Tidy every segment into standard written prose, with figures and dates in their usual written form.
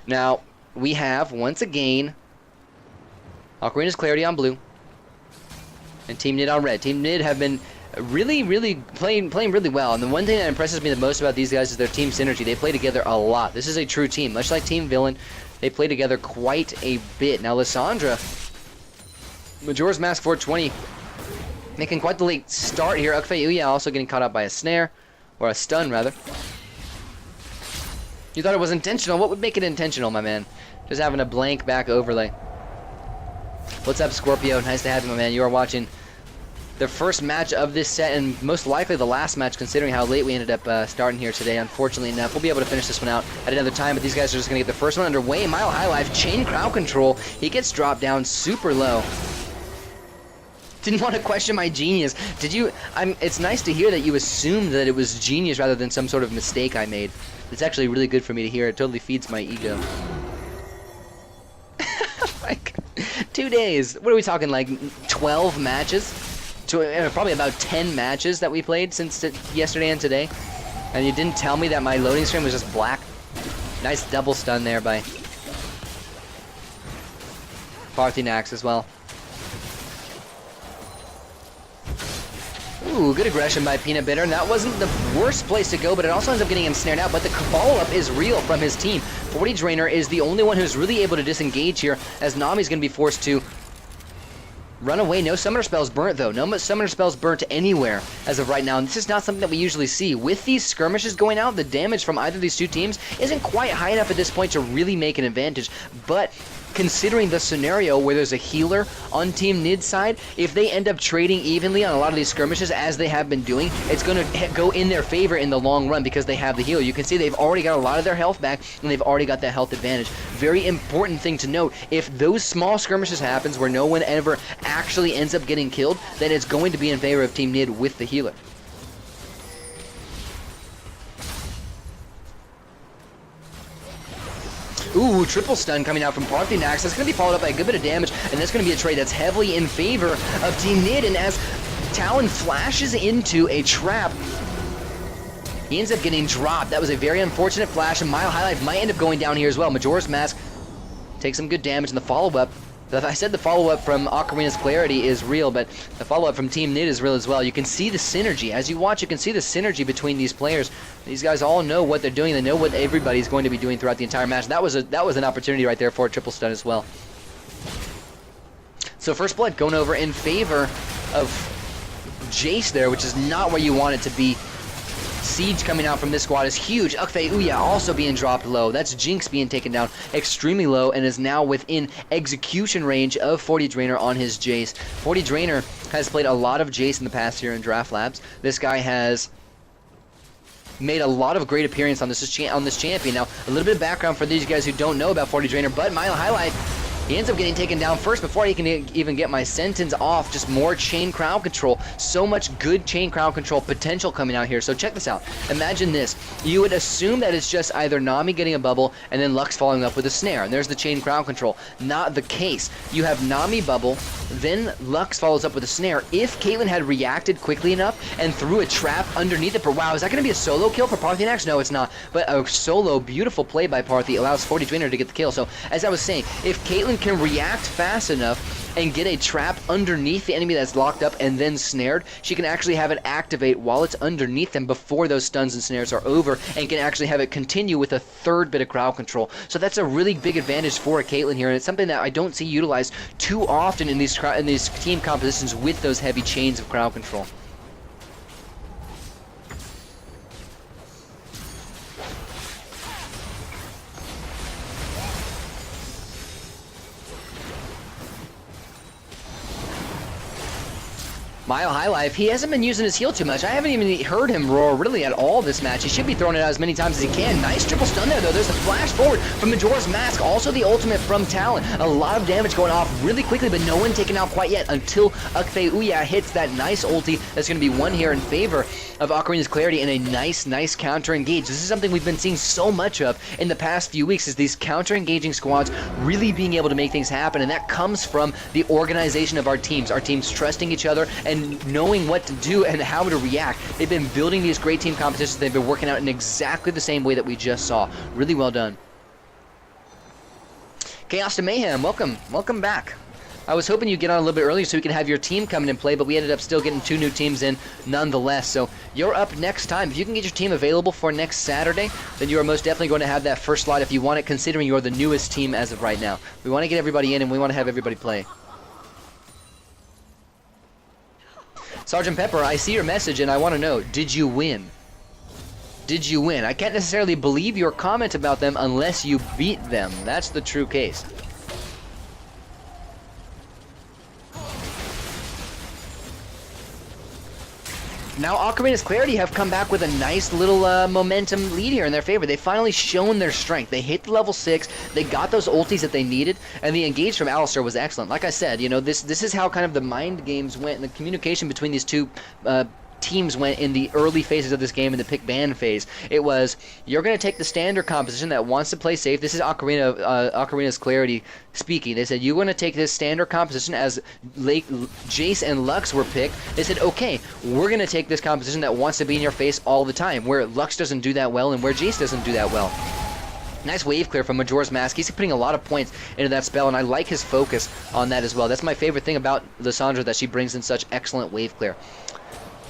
Now, we have, once again, Ocarina's Clarity on blue. And Team Nihd on red. Team Nihd have been really playing really well. And the one thing that impresses me the most about these guys is their team synergy. They play together a lot. This is a true team. Much like Team Villain, they play together quite a bit. Now, Lissandra, Majora's Mask 420, making quite the late start here. Ukfe Uya also getting caught up by a snare, or a stun, rather. You thought it was intentional. What would make it intentional, my man? Just having a blank back overlay. What's up, Scorpio? Nice to have you, my man. You are watching the first match of this set, and most likely the last match, considering how late we ended up starting here today. Unfortunately enough, we'll be able to finish this one out at another time, but these guys are just going to get the first one underway. Mile High Life, chain crowd control. He gets dropped down super low. Didn't want to question my genius. Did you? It's nice to hear that you assumed that it was genius rather than some sort of mistake I made. It's actually really good for me to hear. It totally feeds my ego. Like, 2 days. What are we talking, like 12 matches? Probably about 10 matches that we played since yesterday and today. And you didn't tell me that my loading screen was just black. Nice double stun there by Parthinax as well. Ooh, good aggression by Peanut Bitter, and that wasn't the worst place to go, but it also ends up getting him snared out, but the follow-up is real from his team. 40 Drainer is the only one who's really able to disengage here, as Nami's going to be forced to run away. No summoner spells burnt, though. No summoner spells burnt anywhere as of right now, and this is not something that we usually see. With these skirmishes going out, the damage from either of these two teams isn't quite high enough at this point to really make an advantage, but considering the scenario where there's a healer on Team Nihd's side, if they end up trading evenly on a lot of these skirmishes as they have been doing, it's going to go in their favor in the long run because they have the healer. You can see they've already got a lot of their health back, and they've already got that health advantage. Very important thing to note, if those small skirmishes happens where no one ever actually ends up getting killed, then it's going to be in favor of Team Nihd with the healer. Ooh, triple stun coming out from Parthinax. That's going to be followed up by a good bit of damage, and that's going to be a trade that's heavily in favor of Team Nihd. And as Talon flashes into a trap, he ends up getting dropped. That was a very unfortunate flash, and Mile High Life might end up going down here as well. Majora's Mask takes some good damage in the follow-up. I said the follow-up from Ocarina's Clarity is real, but the follow-up from Team Nihd is real as well. You can see the synergy. As you watch, you can see the synergy between these players. These guys all know what they're doing. They know what everybody's going to be doing throughout the entire match. That was an opportunity right there for a triple stun as well. So First Blood going over in favor of Jace there, which is not where you want it to be. Siege coming out from this squad is huge. Ukfe Uya also being dropped low. That's Jinx being taken down extremely low and is now within execution range of 40 Drainer on his Jace. 40 Drainer has played a lot of Jace in the past year in Draft Labs. This guy has made a lot of great appearances on this champion. Now, a little bit of background for these guys who don't know about 40 Drainer, but Mile High Life, he ends up getting taken down first before he can even get my sentence off. Just more chain crowd control. So much good chain crowd control potential coming out here. So check this out. Imagine this. You would assume that it's just either Nami getting a bubble and then Lux following up with a snare. And there's the chain crowd control. Not the case. You have Nami bubble, then Lux follows up with a snare. If Caitlyn had reacted quickly enough and threw a trap underneath it, wow, is that going to be a solo kill for Parthinax? No, it's not. But a solo, beautiful play by Parthy allows 40 Drainer to get the kill. So, as I was saying, if Caitlyn can react fast enough and get a trap underneath the enemy that's locked up and then snared, she can actually have it activate while it's underneath them before those stuns and snares are over, and can actually have it continue with a third bit of crowd control. So that's a really big advantage for a Caitlyn here, and it's something that I don't see utilized too often in these team compositions with those heavy chains of crowd control. Mile High Life, he hasn't been using his heal too much. I haven't even heard him roar really at all this match. He should be throwing it out as many times as he can. Nice triple stun there, though. There's the flash forward from Majora's Mask. Also the ultimate from Talon. A lot of damage going off really quickly, but no one taken out quite yet until Ukfe Uya hits that nice ulti. That's going to be one here in favor of Ocarina's Clarity and a nice counter engage. This is something we've been seeing so much of in the past few weeks, is these counter engaging squads really being able to make things happen, and that comes from the organization of our teams trusting each other and knowing what to do and how to react. They've been building these great team competitions. They've been working out in exactly the same way that we just saw. Really well done. Chaos to Mayhem, welcome back. I was hoping you'd get on a little bit earlier so we could have your team come in and play, but we ended up still getting 2 new teams in nonetheless. So you're up next time. If you can get your team available for next Saturday, then you are most definitely going to have that first slot if you want it, considering you're the newest team as of right now. We want to get everybody in and we want to have everybody play. Sergeant Pepper, I see your message and I want to know, did you win? Did you win? I can't necessarily believe your comment about them unless you beat them. That's the true case. Now Ocarina's Clarity have come back with a nice little momentum lead here in their favor. They finally shown their strength. They hit the level 6, they got those ultis that they needed, and the engage from Alistar was excellent. Like I said, you know, this is how kind of the mind games went, and the communication between these two teams went in the early phases of this game, in the pick ban phase. It was, you're going to take the standard composition that wants to play safe. This is Ocarina's Clarity speaking. They said, you're going to take this standard composition as Jace and Lux were picked. They said, okay, we're going to take this composition that wants to be in your face all the time, where Lux doesn't do that well and where Jace doesn't do that well. Nice wave clear from Majora's Mask. He's putting a lot of points into that spell, and I like his focus on that as well. That's my favorite thing about Lissandra, that she brings in such excellent wave clear.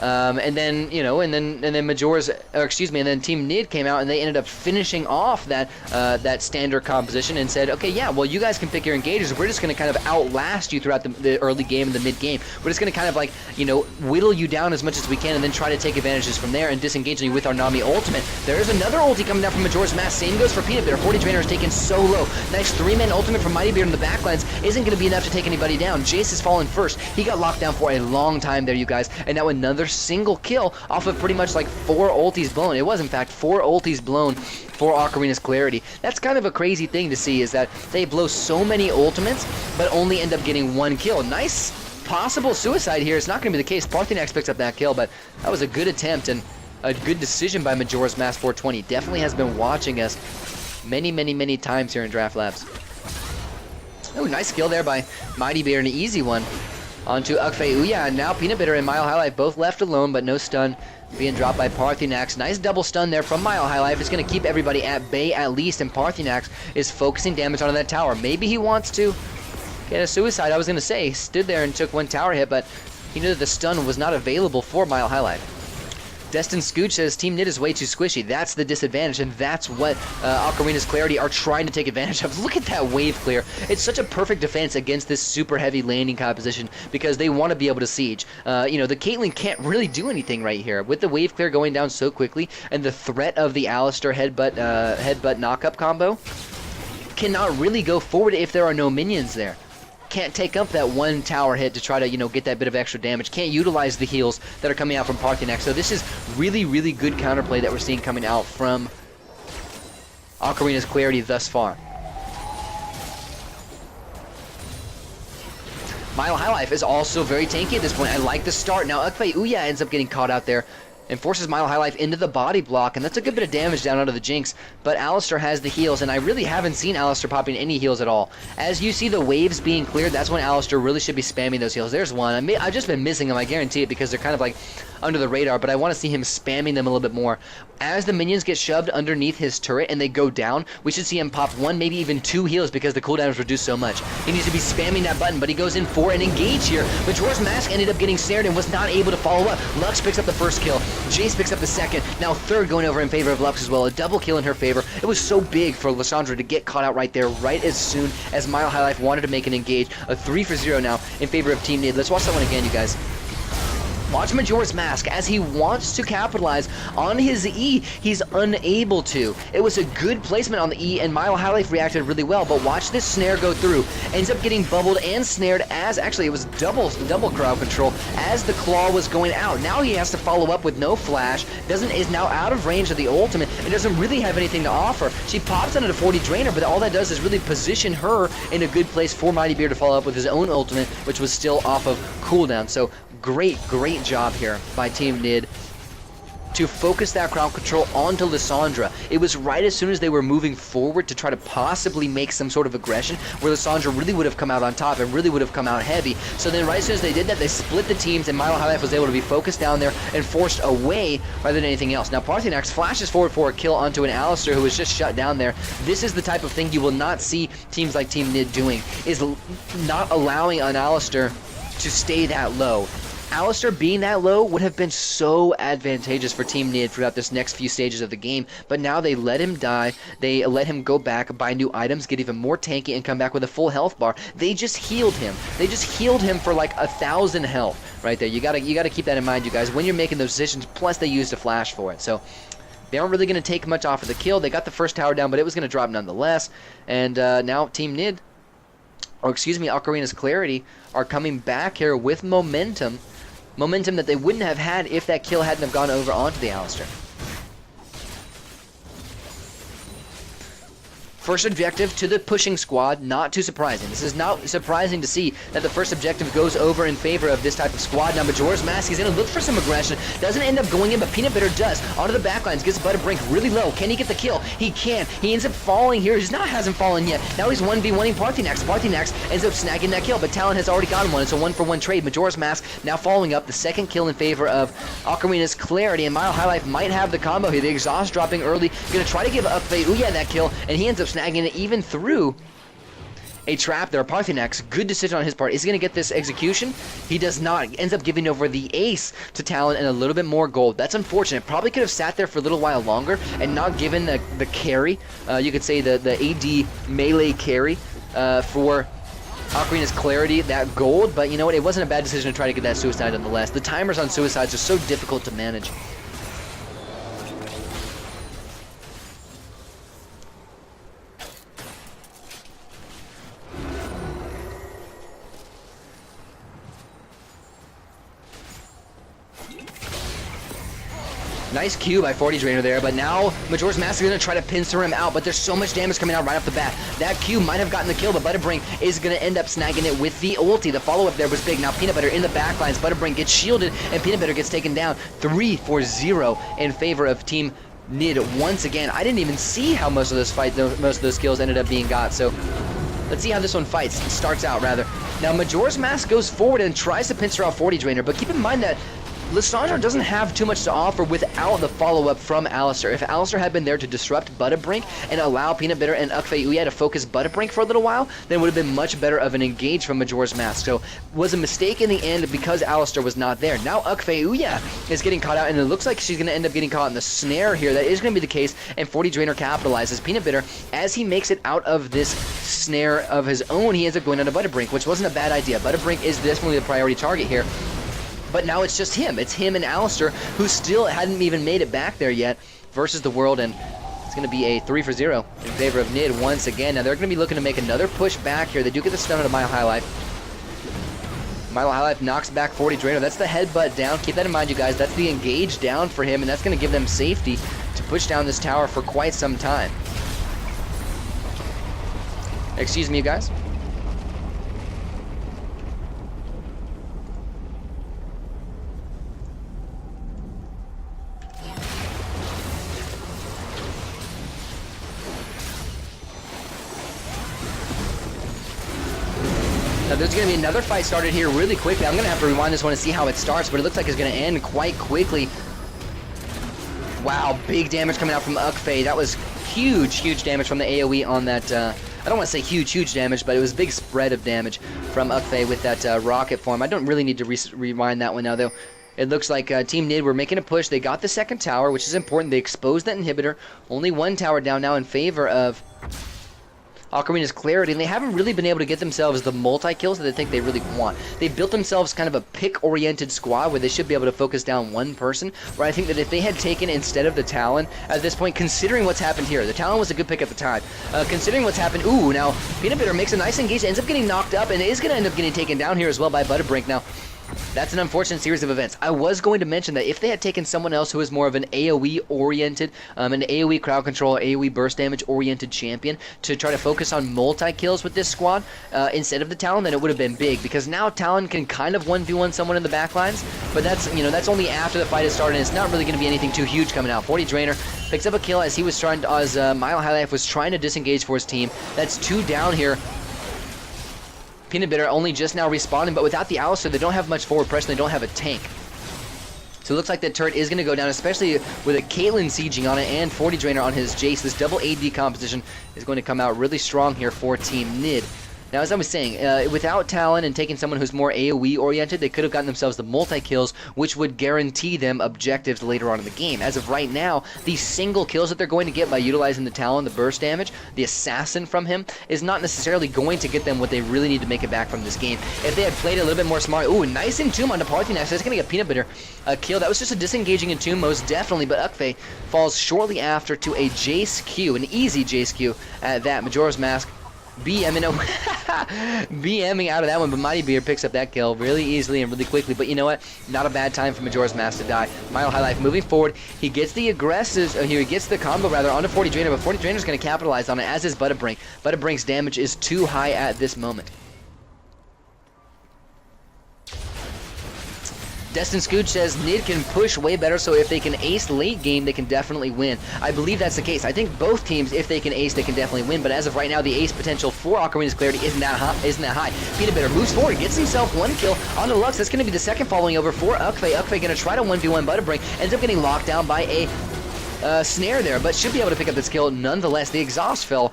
And then, you know, and then Majora's, or excuse me, and then Team Nihd came out and they ended up finishing off that that standard composition and said, okay, yeah, well, you guys can pick your engages. We're just going to kind of outlast you throughout the early game and the mid game. We're just going to kind of like, you know, whittle you down as much as we can and then try to take advantages from there and disengage you with our Nami ultimate. There's another ulti coming down from Majora's Mask. Same goes for Peanut Butter. 40 Drainer is taken so low. Nice 3-man ultimate from Mighty Beard in the backlands isn't going to be enough to take anybody down. Jace has fallen first. He got locked down for a long time there, you guys, and now another single kill off of pretty much like 4 ultis blown. It was, in fact, 4 ultis blown for Ocarina's Clarity. That's kind of a crazy thing to see, is that they blow so many ultimates, but only end up getting 1 kill. Nice possible suicide here. It's not going to be the case. Parthenax picks up that kill, but that was a good attempt and a good decision by Majora's Mask 420. Definitely has been watching us many times here in Draft Labs. Oh, nice kill there by Mighty Bear, an easy one. Onto Ukfe Ouya, and now Peanut Butter and Mile High Life both left alone, but no stun being dropped by Parthenax. Nice double stun there from Mile High Life. It's going to keep everybody at bay at least, and Parthenax is focusing damage onto that tower. Maybe he wants to get a suicide. I was going to say, stood there and took 1 tower hit, but he knew that the stun was not available for Mile High Life. Destin Scooch says Team Nihd is way too squishy. That's the disadvantage, and that's what Ocarina's Clarity are trying to take advantage of. Look at that wave clear. It's such a perfect defense against this super heavy landing composition because they want to be able to siege. You know, the Caitlyn can't really do anything right here. With the wave clear going down so quickly and the threat of the Alistar headbutt knock-up combo, cannot really go forward if there are no minions there. Can't take up that 1 tower hit to try to, you know, get that bit of extra damage. Can't utilize the heals that are coming out from Parthenax. So this is really good counterplay that we're seeing coming out from Ocarina's Clarity thus far. Mile High Life is also very tanky at this point. I like the start. Now Ukfe Ouya ends up getting caught out there and forces Mile High Life into the body block, and that's a good bit of damage down onto the Jinx, but Alistar has the heals, and I really haven't seen Alistar popping any heals at all. As you see the waves being cleared, that's when Alistar really should be spamming those heals. There's one. I've just been missing them, I guarantee it, because they're kind of like under the radar, but I want to see him spamming them a little bit more. As the minions get shoved underneath his turret and they go down, we should see him pop 1, maybe even 2 heals because the cooldown is reduced so much. He needs to be spamming that button, but he goes in for an engage here. Majora's Mask ended up getting snared and was not able to follow up. Lux picks up the first kill. Jace picks up the second. Now third going over in favor of Lux as well. A double kill in her favor. It was so big for Lissandra to get caught out right there, right as soon as Mile High Life wanted to make an engage. A 3-for-0 now in favor of Team Nihd. Let's watch that one again, you guys. Watch Majora's Mask. As he wants to capitalize on his E, he's unable to. It was a good placement on the E, and Mile High Life reacted really well, but watch this snare go through. Ends up getting bubbled and snared as, actually, it was double crowd control as the claw was going out. Now he has to follow up with no flash, is now out of range of the ultimate, and doesn't really have anything to offer. She pops into the 40 Drainer, but all that does is really position her in a good place for Mighty Beard to follow up with his own ultimate, which was still off of cooldown. So great job here by Team Nihd. to focus that crowd control onto Lissandra. It was right as soon as they were moving forward to try to possibly make some sort of aggression where Lissandra really would have come out on top and really would have come out heavy. So then right as soon as they did that, they split the teams, and Milo High Life was able to be focused down there and forced away rather than anything else. Now Parthenax flashes forward for a kill onto an Alistair who was just shut down there. This is the type of thing you will not see teams like Team Nihd doing, is not allowing an Alistair to stay that low. Alistair being that low would have been so advantageous for Team Nihd throughout this next few stages of the game, but now they let him die, they let him go back, buy new items, get even more tanky, and come back with a full health bar. They just healed him. They just healed him for like 1,000 health right there. You gotta keep that in mind, you guys, when you're making those decisions, plus they used a flash for it. So they aren't really going to take much off of the kill. They got the first tower down, but it was going to drop nonetheless. And now Team Nihd, or excuse me, Ocarina's Clarity, are coming back here with momentum. Momentum that they wouldn't have had if that kill hadn't have gone over onto the Alistair. First objective to the pushing squad, not too surprising. This is not surprising to see that the first objective goes over in favor of this type of squad. Now Majora's Mask is going to look for some aggression. Doesn't end up going in, but Peanut Butter does. Onto the backlines, gets Butterbrink really low. Can he get the kill? He can. He ends up falling here. He's not hasn't fallen yet. Now he's 1v1ing Parthenax. Parthenax ends up snagging that kill, but Talon has already gotten one. It's a 1-for-1 trade. Majora's Mask now following up the second kill in favor of Ocarina's Clarity, and Mile High Life might have the combo here. The exhaust dropping early. Going to try to give Ukfei Uya that kill, and he ends up snagging it even through a trap there. Parthenax, good decision on his part. Is he going to get this execution? He does not. He ends up giving over the ace to Talon and a little bit more gold. That's unfortunate. Probably could have sat there for a little while longer and not given the carry, you could say the AD melee carry for Ocarina's Clarity, that gold. But you know what? It wasn't a bad decision to try to get that suicide nonetheless. The timers on suicides are so difficult to manage. Nice Q by 40 Drainer there, but now Majora's Mask is going to try to pincer him out, but there's so much damage coming out right off the bat. That Q might have gotten the kill, but Butterbrink is going to end up snagging it with the ulti. The follow-up there was big. Now Peanut Butter in the backlines. Butterbrink gets shielded, and Peanut Butter gets taken down 3-0 in favor of Team Nihd once again. I didn't even see how most of those kills ended up being got, so let's see how this one starts out, rather. Now Majora's Mask goes forward and tries to pincer out 40 Drainer, but keep in mind that Lissandra doesn't have too much to offer without the follow-up from Alistair. If Alistair had been there to disrupt Butterbrink and allow Peanut Butter and Ukfei Uya to focus Butterbrink for a little while, then it would have been much better of an engage from Majora's Mask. So, was a mistake in the end because Alistair was not there. Now Ukfei Uya is getting caught out, and it looks like she's going to end up getting caught in the snare here. That is going to be the case, and 40 Drainer capitalizes. Peanut Butter, as he makes it out of this snare of his own, he ends up going onto Butterbrink, which wasn't a bad idea. Butterbrink is definitely the priority target here. But now it's just him. It's him and Alistair, who still hadn't even made it back there yet, versus the world, and it's going to be a 3-0 in favor of Nihd once again. Now they're going to be looking to make another push back here. They do get the stun out of Mile High Life. Mile High Life knocks back 40 Drainer. That's the headbutt down. Keep that in mind, you guys. That's the engage down for him, and that's going to give them safety to push down this tower for quite some time. Excuse me, you guys. Now there's going to be another fight started here really quickly. I'm going to have to rewind this one and see how it starts, but it looks like it's going to end quite quickly. Wow, big damage coming out from Ukfei. That was huge damage from the AoE on that. I don't want to say huge damage, but it was a big spread of damage from Ukfei with that rocket form. I don't really need to rewind that one now, though. It looks like Team Nihd were making a push. They got the second tower, which is important. They exposed that inhibitor. Only one tower down now in favor of Ocarina's Clarity, and they haven't really been able to get themselves the multi-kills that they think they really want. They built themselves kind of a pick-oriented squad where they should be able to focus down one person, where I think that if they had taken instead of the Talon at this point, considering what's happened here, the Talon was a good pick at the time, considering what's happened, ooh, now Peanut Butter makes a nice engage, ends up getting knocked up, and is going to end up getting taken down here as well by Butterbrink. Now, That's an unfortunate series of events. I was going to mention that if they had taken someone else who is more of an AoE-oriented, an AoE crowd control, AoE burst damage-oriented champion to try to focus on multi-kills with this squad instead of the Talon, then it would have been big. Because now Talon can kind of 1v1 someone in the backlines, but that's, you know, that's only after the fight has started, and it's not really going to be anything too huge coming out. 40 Drainer picks up a kill as he was trying to, as Mile High Life was trying to disengage for his team. That's 2 down here. Peanut Bitter only just now respawning, but without the Alistair, they don't have much forward pressure, they don't have a tank. So it looks like that turret is going to go down, especially with a Caitlyn sieging on it and 40 Drainer on his Jace. This double AD composition is going to come out really strong here for Team Nihd. Now, as I was saying, without Talon and taking someone who's more AoE-oriented, they could have gotten themselves the multi-kills, which would guarantee them objectives later on in the game. As of right now, these single kills that they're going to get by utilizing the Talon, the burst damage, the assassin from him, is not necessarily going to get them what they really need to make it back from this game. If they had played a little bit more smart, ooh, nice entomb on the Parthenax, that's going to get Peanut Bitter a kill. That was just a disengaging entomb, most definitely, but Ukfe falls shortly after to a Jace Q, an easy Jace Q at that. Majora's Mask BMing out of that one, but Mighty Beard picks up that kill really easily and really quickly. But you know what? Not a bad time for Majora's Mask to die. Mile High Life moving forward. He gets the aggressive, here he gets the combo rather onto 40 Drainer, but 40 Drainer's going to capitalize on it, as is Butterbrink. Butterbrink's damage is too high at this moment. Destin Scooch says Nihd can push way better, so if they can ace late game, they can definitely win. I believe that's the case. I think both teams, if they can ace, they can definitely win, but as of right now, the ace potential for Ocarina's Clarity isn't that high. Peanut Bitter moves forward, gets himself 1 kill on the Lux. That's going to be the second following over for Ukfe. Ukfe going to try to 1v1 Butterbrink, ends up getting locked down by a snare there, but should be able to pick up this kill nonetheless. The exhaust fell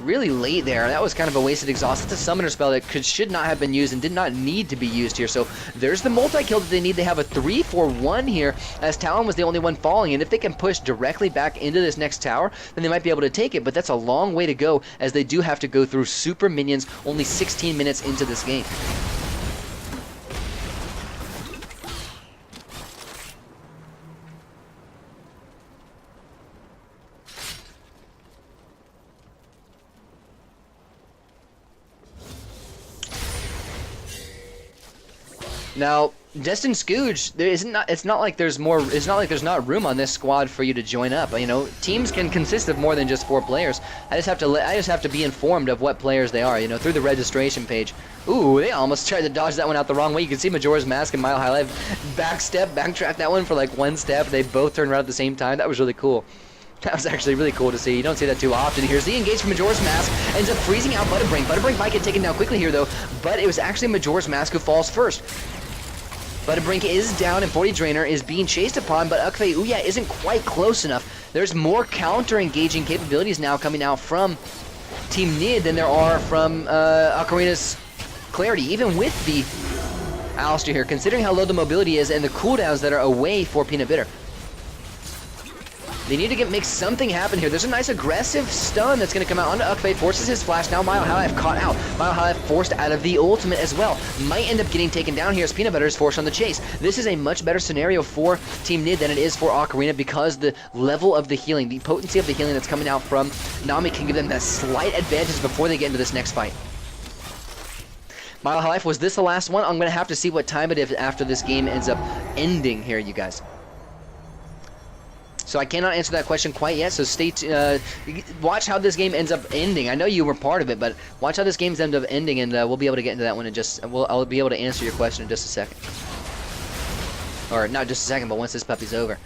really late there. That was kind of a wasted exhaust. It's a summoner spell that should not have been used and did not need to be used here. So there's the multi-kill that they need. They have a 3-4-1 here, as Talon was the only one falling. And if they can push directly back into this next tower, then they might be able to take it. But that's a long way to go, as they do have to go through super minions only 16 minutes into this game. Now, Destin Scooge, it's not like there's not room on this squad for you to join up. You know, teams can consist of more than just 4 players. I just have to be informed of what players they are, you know, through the registration page. Ooh, they almost tried to dodge that one out the wrong way. You can see Majora's Mask and Mile High Life backtrack that one for like 1 step. They both turned around at the same time. That was really cool. That was actually really cool to see. You don't see that too often. Here's the engage from Majora's Mask. Ends up freezing out Butterbrink. Butterbrink might get taken down quickly here, though, but it was actually Majora's Mask who falls first. Butterbrink is down, and 40 Drainer is being chased upon, but Ukfe Ouya isn't quite close enough. There's more counter-engaging capabilities now coming out from Team Nihd than there are from Ocarina's Clarity, even with the Alistair here, considering how low the mobility is and the cooldowns that are away for Peanut Bitter. They need to make something happen here. There's a nice aggressive stun that's going to come out onto Ukfe, forces his flash. Now Mile High Life caught out. Mile High Life forced out of the ultimate as well. Might end up getting taken down here as Peanut Butter is forced on the chase. This is a much better scenario for Team Nihd than it is for Ocarina, because the level of the healing, the potency of the healing that's coming out from Nami can give them that slight advantage before they get into this next fight. Mile High Life, was this the last one? I'm going to have to see what time it is after this game ends up ending here, you guys. So I cannot answer that question quite yet, so watch how this game ends up ending. I know you were part of it, but watch how this game ends up ending, and we'll be able to get into that one in I'll be able to answer your question in just a second. Or not just a second, but once this puppy's over.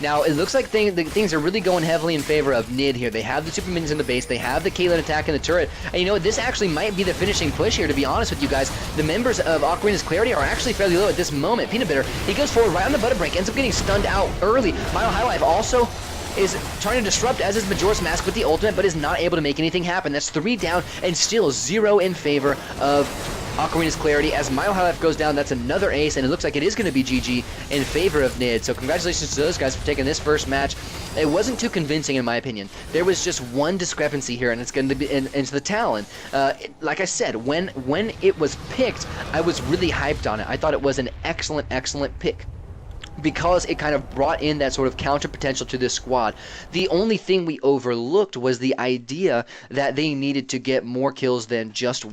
Now, it looks like things are really going heavily in favor of Nihd here. They have the super minions in the base, they have the Caitlyn attack in the turret, and you know what, this actually might be the finishing push here, to be honest with you guys. The members of Ocarina's Clarity are actually fairly low at this moment. Peanut Bitter, he goes forward right on the Butterbrink, ends up getting stunned out early. Mile High Life also is trying to disrupt, as is Majora's Mask with the ultimate, but is not able to make anything happen. That's 3 down, and still 0 in favor of Ocarina's Clarity. As Mile High Life goes down, that's another ace, and it looks like it is going to be GG in favor of Nihd. So congratulations to those guys for taking this first match. It wasn't too convincing in my opinion. There was just one discrepancy here, and it's going to be into the Talon. Like I said, when it was picked, I was really hyped on it. I thought it was an excellent pick, because it kind of brought in that sort of counter potential to this squad. The only thing we overlooked was the idea that they needed to get more kills than just